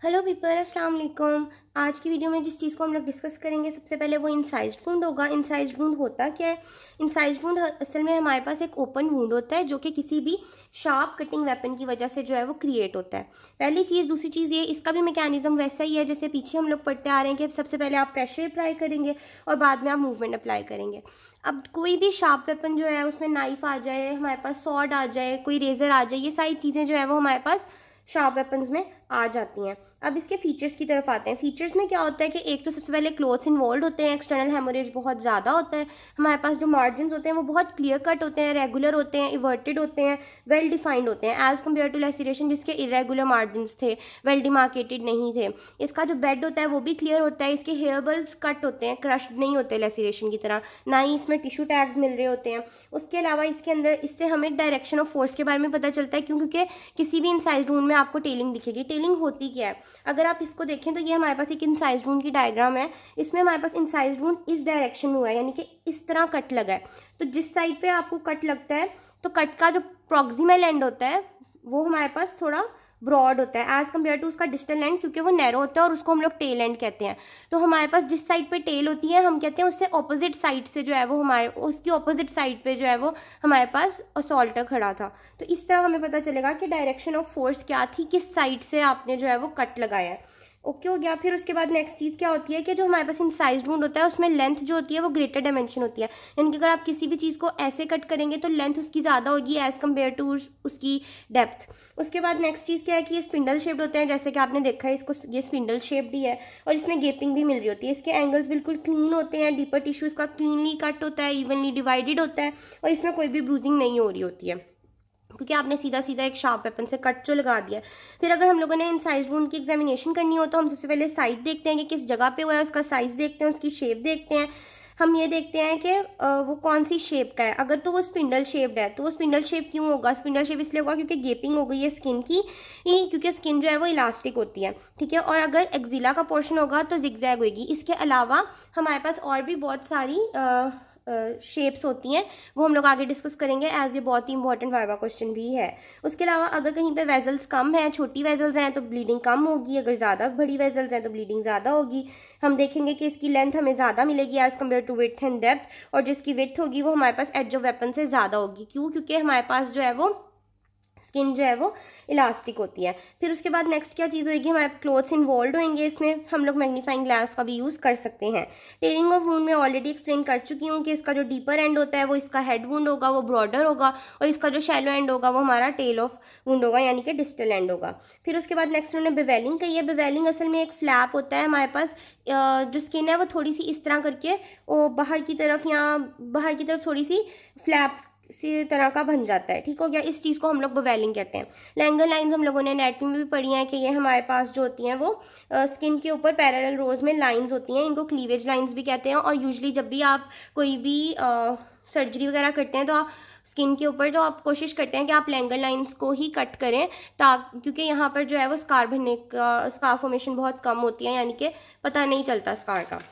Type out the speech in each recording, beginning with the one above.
Hello people, अस्सलाम वालेकुम। आज की वीडियो में जिस चीज़ को हम लोग डिस्कस करेंगे सबसे पहले वो इंसाइज्ड वुंड होगा। इंसाइज्ड वुंड होता क्या है? इंसाइज्ड वुंड असल में हमारे पास एक ओपन वुंड होता है जो कि किसी भी शार्प कटिंग वेपन की वजह से जो है वो क्रिएट होता है। पहली चीज़। दूसरी चीज़ ये, इसका भी मैकेनिज्म वैसा ही है जैसे पीछे हम लोग पढ़ते आ रहे हैं कि सबसे पहले आप प्रेशर अप्लाई करेंगे और बाद में आप मूवमेंट अप्लाई करेंगे। अब कोई भी शार्प वेपन जो है उसमें नाइफ आ जाए, हमारे पास सॉर्ड आ जाए, कोई रेजर आ जाए, ये सारी चीज़ें जो है वो हमारे पास शार्प वेपन्स में आ जाती हैं। अब इसके फीचर्स की तरफ आते हैं। फीचर्स में क्या होता है कि एक तो सबसे पहले क्लोथ्स इन्वॉल्व होते हैं, एक्सटर्नल हेमोरेज बहुत ज़्यादा होता है, हमारे पास जो मार्जिन होते हैं वो बहुत क्लियर कट होते हैं, रेगुलर होते हैं, इवर्टेड होते हैं, वेल डिफाइंड होते हैं एज़ कम्पेयर टू लेसिरेशन जिसके इरेगुलर मार्जिन थे, वेल डिमार्केटेड नहीं थे। इसका जो बेड होता है वो भी क्लियर होता है, इसके हेयर बल्ब्स कट होते हैं, क्रश्ड नहीं होते लेसिरेशन की तरह, ना ही इसमें टिश्यू टैग्स मिल रहे होते हैं। उसके अलावा इसके अंदर इससे हमें डायरेक्शन ऑफ फोर्स के बारे में पता चलता है क्योंकि किसी भी इंसाइज्ड वुंड में आपको टेलिंग दिखेगी। टेलिंग होती क्या है? अगर आप इसको देखें तो ये हमारे पास एक इंसाइज्ड वुंड की डायग्राम है। इसमें हमारे पास इंसाइज्ड वुंड इस डायरेक्शन में हुआ है, यानी कि इस तरह कट लगा है। तो जिस साइड पे आपको कट लगता है तो कट का जो प्रॉक्सिमल एंड होता है वो हमारे पास थोड़ा ब्रॉड होता है एज कम्पेयर टू उसका डिस्टल एंड, क्योंकि वो नैरो होता है और उसको हम लोग टेल एंड कहते हैं। तो हमारे पास जिस साइड पे टेल होती है हम कहते हैं उससे ऑपोजिट साइड से जो है वो हमारे उसकी ऑपोजिट साइड पे जो है वो हमारे पास असॉल्टर खड़ा था। तो इस तरह हमें पता चलेगा कि डायरेक्शन ऑफ फोर्स क्या थी, किस साइड से आपने जो है वो कट लगाया है। ओके हो गया। फिर उसके बाद नेक्स्ट चीज़ क्या होती है कि जो हमारे पास इंसाइज्ड वुंड होता है उसमें लेंथ जो होती है वो ग्रेटर डायमेंशन होती है, यानी कि अगर आप किसी भी चीज़ को ऐसे कट करेंगे तो लेंथ उसकी ज़्यादा होगी एज़ कम्पेयर टू उसकी डेप्थ। उसके बाद नेक्स्ट चीज़ क्या है कि ये स्पिंडल शेप्ड होते हैं, जैसे कि आपने देखा है इसको, ये स्पिंडल शेप्ड ही है और इसमें गेपिंग भी मिल रही होती है। इसके एंगल्स बिल्कुल क्लीन होते हैं, डीपर टिश्यू इसका क्लीनली कट होता है, इवनली डिवाइडेड होता है और इसमें कोई भी ब्रूजिंग नहीं हो रही होती है क्योंकि आपने सीधा सीधा एक शार्प वेपन से कट जो लगा दिया। फिर अगर हम लोगों ने इंसाइज्ड वुंड की एग्जामिनेशन करनी हो तो हम सबसे पहले साइज देखते हैं कि किस जगह पे हुआ है, उसका साइज देखते हैं, उसकी शेप देखते हैं। हम ये देखते हैं कि वो कौन सी शेप का है। अगर तो वो स्पिंडल शेप्ड है तो वो स्पिंडल शेप क्यों होगा? स्पिंडल शेप इसलिए होगा क्योंकि गेपिंग हो गई है स्किन की, क्योंकि स्किन जो है वो इलास्टिक होती है, ठीक है। और अगर एक्जिला का पोर्शन होगा तो जिगजैग होगी। इसके अलावा हमारे पास और भी बहुत सारी शेप्स होती हैं, वो हम लोग आगे डिस्कस करेंगे एज ये बहुत ही इंपॉर्टेंट वाइवा क्वेश्चन भी है। उसके अलावा अगर कहीं पे वेजल्स कम हैं, छोटी वेजल्स हैं तो ब्लीडिंग कम होगी, अगर ज़्यादा बड़ी वेजल्स हैं तो ब्लीडिंग ज़्यादा होगी। हम देखेंगे कि इसकी लेंथ हमें ज़्यादा मिलेगी as compare to width and depth, और जिसकी विड्थ होगी वो हमारे पास एज ऑफ वेपन से ज़्यादा होगी। क्यों? क्योंकि हमारे पास जो है वो स्किन जो है वो इलास्टिक होती है। फिर उसके बाद नेक्स्ट क्या चीज़ होगी, हमारे क्लोथ्स इन्वॉल्व होंगे, इसमें हम लोग मैग्नीफाइंग ग्लास का भी यूज़ कर सकते हैं। टेलिंग ऑफ वुंड में ऑलरेडी एक्सप्लेन कर चुकी हूँ कि इसका जो डीपर एंड होता है वो इसका हेड वुंड होगा, वो ब्रॉडर होगा, और इसका जो शैलो एंड होगा वो हमारा टेल ऑफ वुंड होगा, यानी कि डिस्टल एंड होगा। फिर उसके बाद नेक्स्ट उन्होंने बेवेलिंग कही है। बेवेलिंग असल में एक फ्लैप होता है हमारे पास, जो स्किन है वो थोड़ी सी इस तरह करके वो बाहर की तरफ या बाहर की तरफ थोड़ी सी फ्लैप इसी तरह का बन जाता है, ठीक हो गया। इस चीज़ को हम लोग बेवेलिंग कहते हैं। लैंगर लाइंस हम लोगों ने एनाटॉमी में भी पढ़ी हैं कि ये हमारे पास जो होती हैं वो स्किन के ऊपर पैरेलल रोज में लाइंस होती हैं, इनको क्लीवेज लाइंस भी कहते हैं। और यूजुअली जब भी आप कोई भी सर्जरी वगैरह करते हैं तो आप स्किन के ऊपर तो आप कोशिश करते हैं कि आप लैंगर लाइंस को ही कट करें, क्योंकि यहाँ पर जो है वो स्कार बनने का, स्कार फॉर्मेशन बहुत कम होती है, यानी कि पता नहीं चलता स्कार का।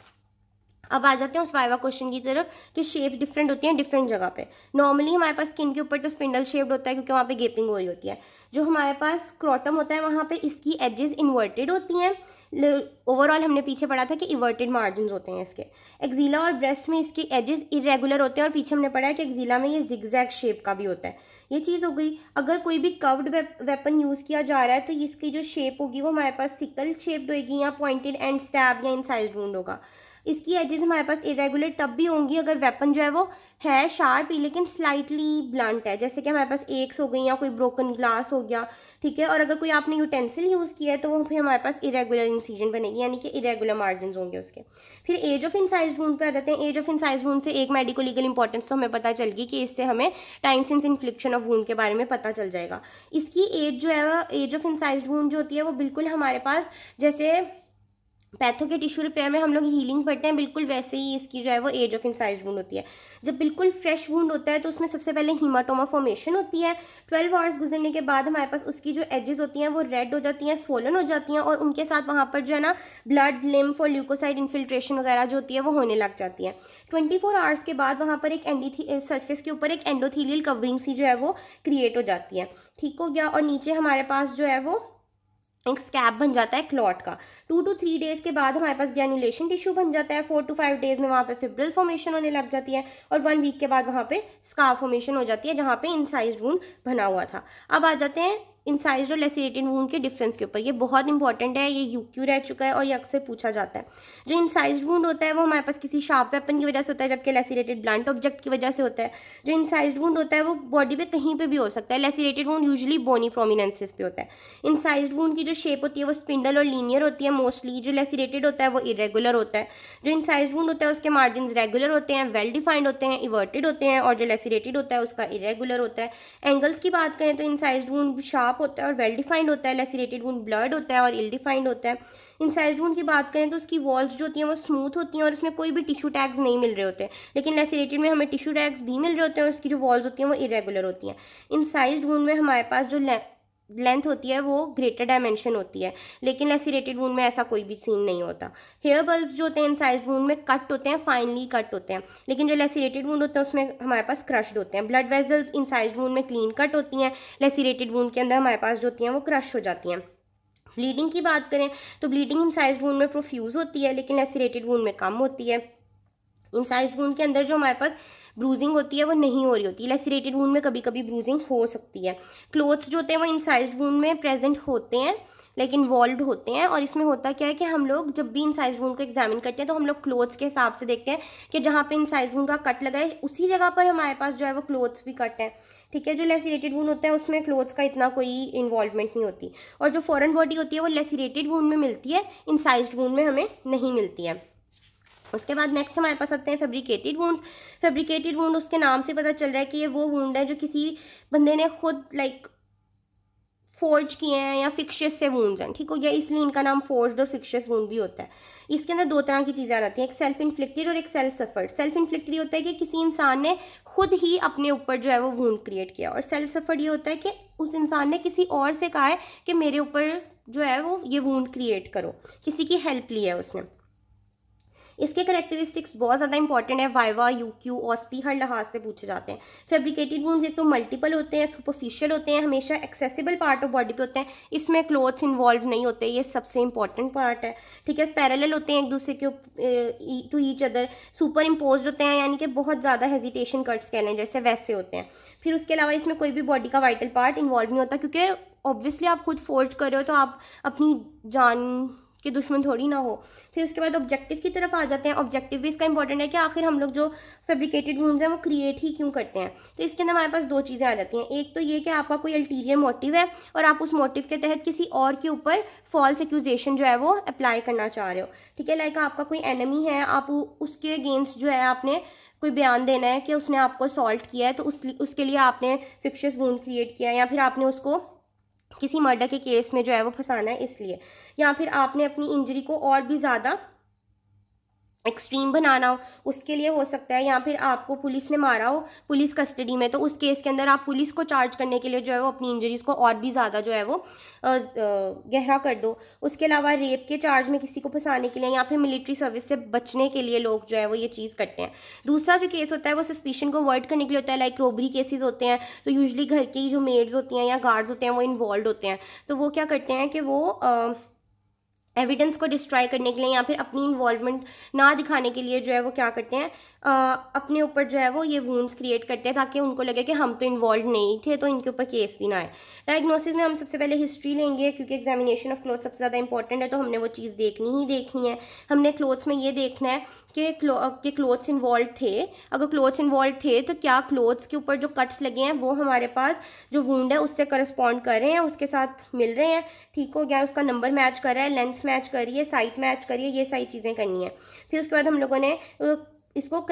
अब आ जाते हैं उस वाइवा क्वेश्चन की तरफ कि शेप डिफरेंट होती हैं डिफरेंट जगह पे। नॉर्मली हमारे पास स्किन के ऊपर तो स्पिंडल शेप्ड होता है क्योंकि वहाँ पे गेपिंग हो रही होती है। जो हमारे पास क्रोटम होता है वहाँ पे इसकी एजेस इन्वर्टेड होती हैं। ओवरऑल हमने पीछे पढ़ा था कि इवर्टेड मार्जिन होते हैं इसके। एक्जिला और ब्रेस्ट में इसके एजेस इरेगुलर होते हैं, और पीछे हमने पढ़ा है कि एक्जिला में ये जिगजैग शेप का भी होता है। ये चीज़ हो गई। अगर कोई भी कर्व्ड वेपन यूज़ किया जा रहा है तो इसकी जो शेप होगी वो हमारे पास सिकल शेप्ड होगी, या पॉइंटेड एंड स्टैब या इंसाइज्ड वुंड होगा। इसकी एजेस हमारे पास इरेगुलर तब भी होंगी अगर वेपन जो है वो है शार्प ही लेकिन स्लाइटली ब्लंट है, जैसे कि हमारे पास एक्स हो गई या कोई ब्रोकन ग्लास हो गया, ठीक है। और अगर कोई आपने यूटेंसिल यूज़ किया है तो वो फिर हमारे पास इरेगुलर इंसिजन बनेगी, यानी कि इरेगुलर मार्जिन होंगे उसके। फिर एज ऑफ इंसाइज्ड वुंड पे आ जाते हैं। एज ऑफ इंसाइज्ड वुंड से एक मेडिको लीगल इंपॉर्टेंस तो हमें पता चल गई कि इससे हमें टाइम सिंस इन्फ्लिक्शन ऑफ वुंड के बारे में पता चल जाएगा। इसकी एज जो है एज ऑफ इंसाइज्ड वुंड जो होती है वो बिल्कुल हमारे पास जैसे पैथो के टिश्यू रिपेयर में हम लोग हीलिंग पढ़ते हैं, बिल्कुल वैसे ही इसकी जो है वो एज ऑफ इंसाइज्ड वुंड होती है। जब बिल्कुल फ्रेश वुंड होता है तो उसमें सबसे पहले हीमाटोमा फॉर्मेशन होती है। 12 आवर्स गुजरने के बाद हमारे पास उसकी जो एजेस होती हैं वो रेड हो जाती हैं, स्वोलन हो जाती हैं, और उनके साथ वहाँ पर जो है ना ब्लड, लिम्फ और ल्यूकोसाइड इन्फिल्ट्रेशन वगैरह जो होती है वो होने लग जाती है। 24 आवर्स के बाद वहाँ पर एक सर्फेस के ऊपर एक एंडोथीलियल कवरिंग सी जो है वो क्रिएट हो जाती है, ठीक हो गया। और नीचे हमारे पास जो है वो एक स्कैब बन जाता है क्लॉट का। 2 to 3 डेज के बाद हमारे पास ग्रैनुलेशन टिश्यू बन जाता है। 4 to 5 डेज में वहाँ पे फिब्रिल फॉर्मेशन होने लग जाती है और 1 वीक के बाद वहाँ पे स्कार फॉर्मेशन हो जाती है जहाँ पे इंसाइज्ड वुंड बना हुआ था। अब आ जाते हैं इंसाइज्ड और लेसिरेटेड वुंड के डिफरेंस के ऊपर। ये बहुत इंपॉर्टेंट है, ये यूक्यू रह चुका है और ये अक्सर पूछा जाता है। जो इंसाइज्ड वुंड होता है वो हमारे पास किसी शार्प वेपन की वजह से होता है, जबकि लेसिरेटेड ब्लंट ऑब्जेक्ट की वजह से होता है। जो इंसाइज्ड वुंड होता है वो बॉडी पे कहीं पे भी हो सकता है। लेसिरेटेड वुंड यूजुअली बोनी प्रोमिनेंसेस पे होता है। इंसाइज्ड वुंड की जो शेप होती है वो स्पिंडल और लीनियर होती है मोस्टली। जो लेसिरेटेड होता है वो इरेगुलर होता है। जो इंसाइज्ड वुंड होता है उसके मार्जिन रेगुलर होते हैं, वेल डिफाइंड होते हैं, इवर्टेड होते हैं, और जो लेसिरेटेड होता है उसका इरेगुलर होता है। एंगल्स की बात करें तो इंसाइज्ड वुंड शार्प होता है और वेल डिफाइंड होता है, लेसिरेटेड वुंड ब्लर्ड होता है और इल डिफाइंड होता है। इंसाइज्ड वुंड की बात करें तो उसकी वॉल्स जो होती हैं वो स्मूथ होती हैं और इसमें कोई भी टिश्यू टैग्स नहीं मिल रहे होते, लेकिन लेसिरेटेड में हमें टिश्यू टैग्स भी मिल रहे होते हैं और उसकी जो वॉल्स होती हैं वो इरेगुलर होती हैं। इंसाइज्ड वुंड में हमारे पास जो लेंथ होती है वो ग्रेटर डायमेंशन होती है, लेकिन लेसिरेटेड वुंड में ऐसा कोई भी सीन नहीं होता। हेयर बल्ब्स जो होते हैं इंसाइज्ड वुंड में कट होते हैं, फाइनली कट होते हैं, लेकिन जो लेसिरेटेड वुंड होते हैं उसमें हमारे पास क्रश्ड होते हैं। ब्लड वेजल्स इंसाइज्ड वुंड में क्लीन कट होती हैं, लेसिरेटेड वुंड के अंदर हमारे पास जो होती हैं वो क्रश हो जाती हैं। ब्लीडिंग की बात करें तो ब्लीडिंग इंसाइज्ड वुंड में प्रोफ्यूज होती है, लेकिन लेसिरेटेड वुंड में कम होती है। इंसाइज्ड वुंड के अंदर जो हमारे पास ब्रूजिंग होती है वो नहीं हो रही होती। लेसिरेटेड वुंड में कभी कभी ब्रूजिंग हो सकती है। क्लोथ्स जो होते हैं वो इंसाइज्ड वुंड में प्रेजेंट होते हैं लेकिन वॉल्व्ड होते हैं, और इसमें होता क्या है कि हम लोग जब भी इंसाइज्ड वुंड को एग्जामिन करते हैं तो हम लोग क्लोथ्स के हिसाब से देखते हैं कि जहाँ पे इंसाइज्ड वुंड का कट लगा है उसी जगह पर हमारे पास जो है वो क्लोथ्स भी कट है। ठीक है, जो लेसिरेटेड वुंड होता है उसमें क्लोथ्स का इतना कोई इन्वॉल्वमेंट नहीं होती, और जो फॉरेन बॉडी होती है वो लेसिरेटेड वुंड में मिलती है, इंसाइज्ड वुंड में हमें नहीं मिलती है। उसके बाद नेक्स्ट हमारे पास आते हैं फैब्रिकेटेड वुंड्स। फैब्रिकेटेड वुंड उसके नाम से पता चल रहा है कि ये वो वुंड है जो किसी बंदे ने खुद फोर्ज किए हैं या फिक्शियस से वुंड्स हैं। ठीक हो गया, इसलिए इनका नाम फोर्ज्ड और फिक्शियस वुंड भी होता है। इसके अंदर दो तरह की चीज़ें आ जाती हैं, एक सेल्फ इन्फ्लिक्टेड और एक सेल्फ सफर्ड। सेल्फ इन्फ्लिक्टेड होता है कि किसी इंसान ने खुद ही अपने ऊपर जो है वो वुंड क्रिएट किया, और सेल्फ सफर्ड ये होता है कि उस इंसान ने किसी और से कहा है कि मेरे ऊपर जो है वो ये वुंड क्रिएट करो, किसी की हेल्प ली है उसने। इसके करेक्टरिस्टिक्स बहुत ज़्यादा इंपॉर्टेंट है, वाइवा, यूक्यू, ऑस्पी हर लिहाज से पूछे जाते हैं। फैब्रिकेटेड वुंड्स एक तो मल्टीपल होते हैं, सुपरफिशियल होते हैं, हमेशा एक्सेसिबल पार्ट ऑफ बॉडी पे होते हैं, इसमें क्लोथ्स इन्वॉल्व नहीं होते, ये सबसे इंपॉर्टेंट पार्ट है। ठीक है, पैरेलल होते हैं एक दूसरे के to each other, super impose होते हैं, यानी कि बहुत ज़्यादा हेजिटेशन कट्स कह लें जैसे वैसे होते हैं। फिर उसके अलावा इसमें कोई भी बॉडी का वाइटल पार्ट इन्वॉल्व नहीं होता, क्योंकि ऑब्वियसली आप खुद फोर्ज कर रहे हो तो आप अपनी जान कि दुश्मन थोड़ी ना हो। फिर उसके बाद ऑब्जेक्टिव की तरफ आ जाते हैं। ऑब्जेक्टिव भी इसका इंपॉर्टेंट है कि आखिर हम लोग जो फैब्रिकेटेड वुंड्स हैं वो क्रिएट ही क्यों करते हैं। तो इसके अंदर हमारे पास दो चीज़ें आ जाती हैं, एक तो ये कि आपका कोई अल्टीरियर मोटिव है और आप उस मोटिव के तहत किसी और के ऊपर फॉल्स एक्यूजेशन जो है वो अप्लाई करना चाह रहे हो। ठीक है, लाइक आपका कोई एनिमी है, आप उसके अगेंस्ट जो है आपने कोई बयान देना है कि उसने आपको असॉल्ट किया है, तो उसके लिए आपने फिक्शियस वुंड क्रिएट किया है, या फिर आपने उसको किसी मर्डर के केस में जो है वो फंसाना है इसलिए, या फिर आपने अपनी इंजरी को और भी ज़्यादा एक्सट्रीम बनाना हो उसके लिए हो सकता है, या फिर आपको पुलिस ने मारा हो पुलिस कस्टडी में, तो उस केस के अंदर आप पुलिस को चार्ज करने के लिए जो है वो अपनी इंजरीज को और भी ज़्यादा जो है वो गहरा कर दो। उसके अलावा रेप के चार्ज में किसी को फंसाने के लिए, या फिर मिलिट्री सर्विस से बचने के लिए लोग जो है वो ये चीज़ करते हैं। दूसरा जो केस होता है वो सस्पिशन को अवॉइड करने के लिए होता है, लाइक रोबरी केसेस होते हैं, तो यूजुअली घर की जो मेड्स होती हैं या गार्ड्स होते हैं वो इन्वॉल्व होते हैं, तो वो क्या करते हैं कि वो एविडेंस को डिस्ट्रॉय करने के लिए या फिर अपनी इन्वॉल्वमेंट ना दिखाने के लिए जो है वो क्या करते हैं, अपने ऊपर जो है वो ये वुंड्स क्रिएट करते हैं ताकि उनको लगे कि हम तो इन्वॉल्व नहीं थे, तो इनके ऊपर केस भी ना आए। डायग्नोसिस में हम सबसे पहले हिस्ट्री लेंगे, क्योंकि एग्जामिनेशन ऑफ क्लोथ सबसे ज़्यादा इंपॉर्टेंट है, तो हमने वो चीज़ देखनी ही देखनी है। हमने क्लोथ्स में ये देखना है कि क्लोथ्स इन्वॉल्व थे, अगर क्लोथ्स इन्वॉल्व थे तो क्या क्लोथ्स के ऊपर जो कट्स लगे हैं वो हमारे पास जो वुंड है उससे करस्पॉन्ड कर रहे हैं, उसके साथ मिल रहे हैं। ठीक हो गया, उसका नंबर मैच कर रहा है, लेंथ मैच करिए, साइट मैच करिए, ये सारी चीज़ें करनी है। फिर उसके बाद हम लोगों ने इसको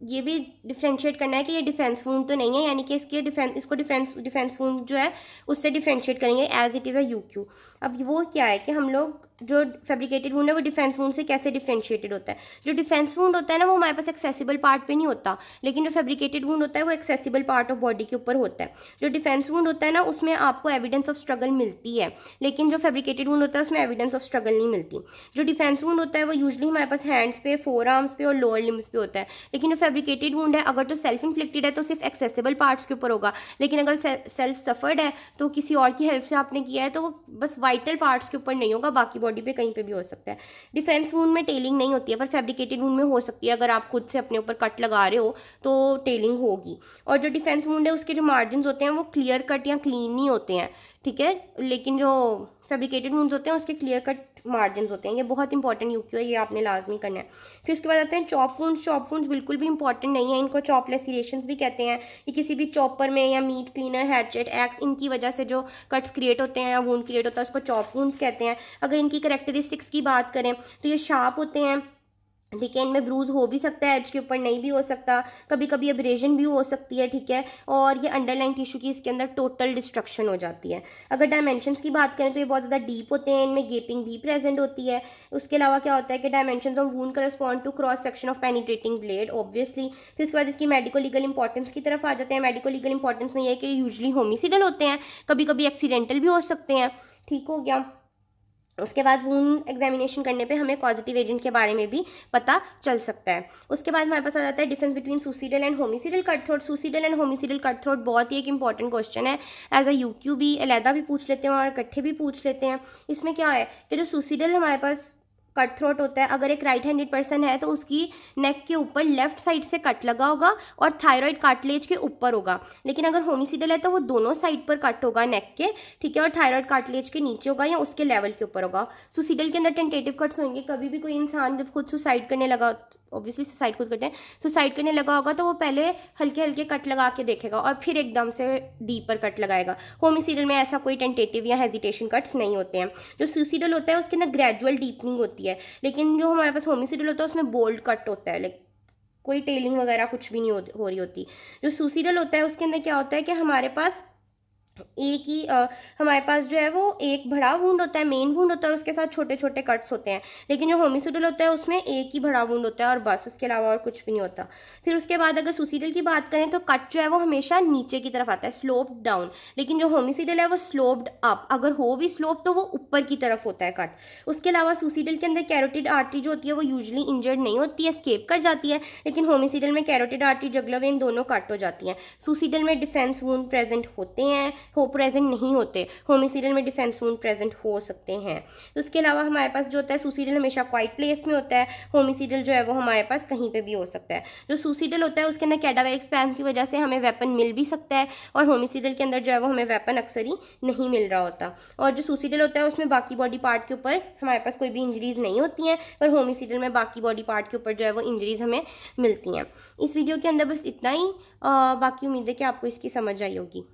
ये भी डिफ्रेंशिएट करना है कि ये डिफेंस वुंड तो नहीं है, यानी कि इसको डिफेंस वुंड जो है उससे डिफ्रेंशिएट करेंगे as it is a UQ. अब वो क्या है कि हम लोग जो फैब्रिकेटेड वुंड है वो डिफेंस वुंड से कैसे डिफ्रेंशिएटेड होता है। जो डिफेंस वुंड होता है ना वो हमारे पास एक्सेसिबल पार्ट पे नहीं होता, लेकिन जो फैब्रिकेटेड वुंड होता है वो एक्सेसिबल पार्ट ऑफ बॉडी के ऊपर होता है। जो डिफेंस वुंड होता है ना उसमें आपको एविडेंस ऑफ स्ट्रगल मिलती है, लेकिन जो फैब्रिकेटेड वुंड होता है उसमें एविडेंस ऑफ स्ट्रगल नहीं मिलती। जो डिफेंस वुंड होता है वो यूजुअली हमारे पास हैंड्स पे, फोर आर्म्स पे और लोअर लिम्स पे होता है, लेकिन जो फैब्रिकेटेड वुंड है, अगर तो सेल्फ इन्फ्लिक्टेड है तो सिर्फ एक्सेसिबल पार्ट्स के ऊपर होगा, लेकिन अगर सेल्फ सफर्ड है तो किसी और की हेल्प से आपने किया है तो वो बस वाइटल पार्ट्स के ऊपर नहीं होगा, बाकी बॉडी पे कहीं पे भी हो सकता है। डिफेंस वुंड में टेलिंग नहीं होती है, पर फैब्रिकेटेड वुंड में हो सकती है। अगर आप खुद से अपने ऊपर कट लगा रहे हो तो टेलिंग होगी। और जो डिफेंस वुंड है उसके जो मार्जिन होते हैं वो क्लियर कट या क्लीन नहीं होते हैं, ठीक है, लेकिन जो फैब्रिकेटेड वुंड्स होते हैं उसके क्लियर कट मार्जिन होते हैं। ये बहुत इंपॉर्टेंट यूक्यू है, ये आपने लाजमी करना है। फिर उसके बाद आते हैं चॉप वुंड्स। चॉप वुंड्स बिल्कुल भी इंपॉर्टेंट नहीं है, इनको चॉप लेसिरेशंस भी कहते हैं। ये किसी भी चॉपर में या मीट क्लीनर, हैचेट, एक्स, इनकी वजह से जो कट्स क्रिएट होते हैं या वुंड क्रिएट होता है उसको चॉप वुंड्स कहते हैं। अगर इनकी कैरेक्टरिस्टिक्स की बात करें तो ये शार्प होते हैं, ठीक है, इनमें ब्रूज हो भी सकता है, एज के ऊपर नहीं भी हो सकता, कभी कभी एब्रेजन भी हो सकती है, ठीक है, और ये अंडरलाइन टिश्यू की इसके अंदर टोटल डिस्ट्रक्शन हो जाती है। अगर डायमेंशंस की बात करें तो ये बहुत ज़्यादा डीप होते हैं, इनमें गेपिंग भी प्रेजेंट होती है। उसके अलावा क्या होता है कि dimensions of wound correspond to cross section of penetrating blade obviously. फिर उसके बाद इसकी मेडिको लीगल इंपॉर्टेंस की तरफ आ जाते हैं। मेडिको लीगल इंपॉर्टेंस में यह है कि यूजली होमिसिडल होते हैं, कभी कभी एक्सीडेंटल भी हो सकते हैं, ठीक हो गया। उसके बाद वुंड एग्जामिनेशन करने पे हमें कॉजेटिव एजेंट के बारे में भी पता चल सकता है। उसके बाद हमारे पास आ जाता है difference between suicidal and homicidal cut throat. Suicidal and homicidal cut throat बहुत ही एक इंपॉर्टेंट क्वेश्चन है, एज अ यूक्यू भी अलहदा भी पूछ लेते हैं और इकट्ठे भी पूछ लेते हैं। इसमें क्या है कि जो सुसीडल हमारे पास कट थ्रोट होता है, अगर एक राइट हैंडेड पर्सन है तो उसकी नेक के ऊपर लेफ्ट साइड से कट लगा होगा और थायराइड कार्टिलेज के ऊपर होगा। लेकिन अगर होमिसिडल है तो वो दोनों साइड पर कट होगा नेक के, ठीक है, और थायराइड कार्टिलेज के नीचे होगा या उसके लेवल के ऊपर होगा। सुसीडल के अंदर टेंटेटिव कट्स होंगे। कभी भी कोई इंसान जब खुद सुसाइड करने लगा, ऑब्वियसली सुसाइड खुद करते हैं, सुसाइड करने लगा होगा तो वो पहले हल्के हल्के कट लगा के देखेगा और फिर एकदम से डीपर कट लगाएगा। होमिसिडल में ऐसा कोई टेंटेटिव या हेजिटेशन कट्स नहीं होते हैं। जो सुसीडल होता है उसके अंदर ग्रेजुअल डीपनिंग होती है, लेकिन जो हमारे पास होमिसिडल होता है उसमें बोल्ड कट होता है, लाइक कोई टेलिंग वगैरह कुछ भी नहीं हो रही होती। जो सुसीडल होता है उसके अंदर क्या होता है कि हमारे पास एक ही हमारे पास जो है वो एक बड़ा वुंड होता है, मेन वुंड होता है, और उसके साथ छोटे छोटे कट्स होते हैं। लेकिन जो होमिसिडल होता है उसमें एक ही बड़ा वुंड होता है और बस, उसके अलावा और कुछ भी नहीं होता। फिर उसके बाद अगर सुसीडल की बात करें तो कट जो है वो हमेशा नीचे की तरफ आता है, स्लोप्ड डाउन, लेकिन जो होमिसिडल है वो स्लोप्ड अप। अगर हो भी स्लोप तो वो ऊपर की तरफ होता है कट। उसके अलावा सुसीडल के अंदर कैरोटिड आर्टरी जो होती है वो यूजली इंजर्ड नहीं होती है, एस्केप कर जाती है, लेकिन होमिसिडल में कैरोटिड आर्टरी, जुगुलर वेन दोनों कट हो जाती हैं। सुसीडल में डिफेंस वुंड प्रेजेंट होते हैं, प्रेजेंट नहीं होते। होमिसिडल में डिफेंस वुंड प्रेजेंट हो सकते हैं। उसके अलावा हमारे पास जो होता है सुसीडल हमेशा क्वाइट प्लेस में होता है, होमिसिडल जो है वो हमारे पास कहीं पे भी हो सकता है। जो सुसीडल होता है उसके अंदर कैडावेरिक स्पैम की वजह से हमें वेपन मिल भी सकता है, और होमिसिडल के अंदर जो है वो हमें वेपन अक्सर ही नहीं मिल रहा होता। और जो सुसीडल होता है उसमें बाकी बॉडी पार्ट के ऊपर हमारे पास कोई भी इंजरीज नहीं होती हैं, पर होमिसिडल में बाकी बॉडी पार्ट के ऊपर जो है वो इंजरीज हमें मिलती हैं। इस वीडियो के अंदर बस इतना ही, बाकी उम्मीद है कि आपको इसकी समझ आई होगी।